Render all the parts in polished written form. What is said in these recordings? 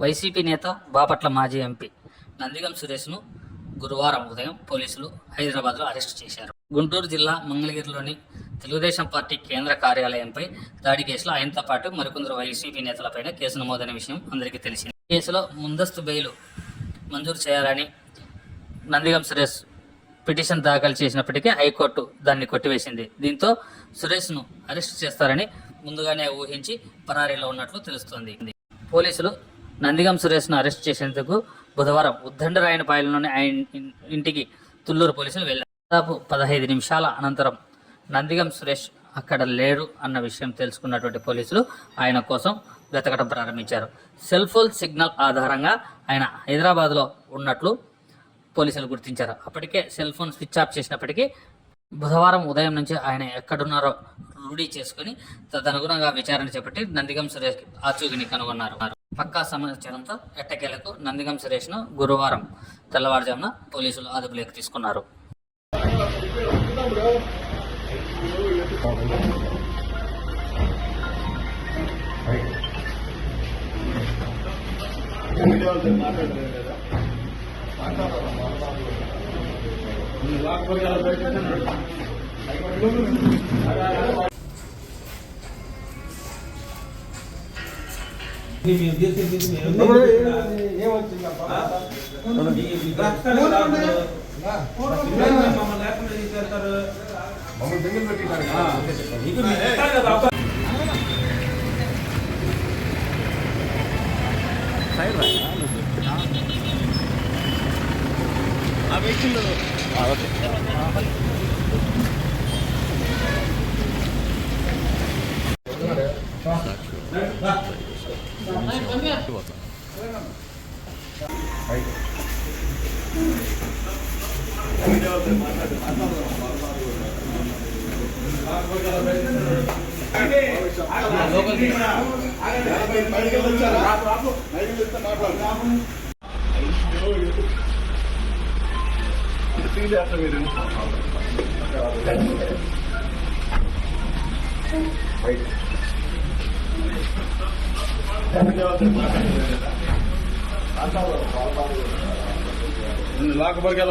YCP నేత బాపట్ల మాజీ MP Nandigam సురేష్ను గురువారం ఉదయం పోలీసులు హైదరాబాద్లో అరెస్టు చేశారు. గుంటూరు జిల్లా మంగళగిరిలోని తెలుగుదేశం పార్టీ కేంద్ర కార్యాలయంపై దాడి కేసులో ఆయనతో పాటు మరికొందరు వైసీపీ నేతలపైన కేసు నమోదైన విషయం అందరికీ తెలిసింది. కేసులో ముందస్తు బెయిల్ మంజూరు చేయాలని నందిగం సురేష్ పిటిషన్ దాఖలు చేసినప్పటికీ హైకోర్టు దాన్ని కొట్టివేసింది. దీంతో సురేష్ను అరెస్టు చేస్తారని ముందుగానే ఊహించి పరారీలో ఉన్నట్లు తెలుస్తోంది. పోలీసులు నందిగం సురేష్ను అరెస్ట్ చేసేందుకు బుధవారం ఉద్దండరాయనపాలెంలోని ఆయన ఇంటికి తుళ్లూరు పోలీసులు వెళ్లారు. దాదాపు 15 నిమిషాల అనంతరం నందిగం సురేష్ అక్కడ లేడు అన్న విషయం తెలుసుకున్నటువంటి పోలీసులు ఆయన కోసం వెతకడం ప్రారంభించారు. సెల్ ఫోన్ సిగ్నల్ ఆధారంగా ఆయన హైదరాబాద్లో ఉన్నట్లు పోలీసులు గుర్తించారు. అప్పటికే సెల్ ఫోన్ స్విచ్ ఆఫ్ చేసినప్పటికీ బుధవారం ఉదయం నుంచి ఆయన ఎక్కడున్నారో రూఢీ చేసుకుని తదనుగుణంగా విచారణ చేపట్టి నందిగం సురేష్ ఆచూకీని కనుగొన్నారు. పక్కా సమాచారంతో ఎట్టకేలకు నందిగం సురేష్ను గురువారం తెల్లవారుజామున పోలీసులు అదుపులోకి తీసుకున్నారు. లాకబర్గాలో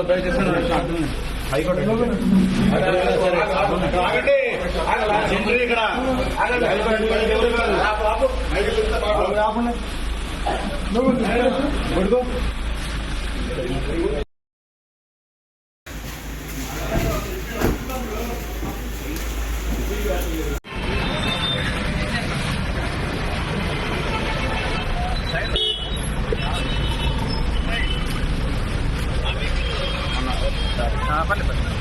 బయట పర్లేదు.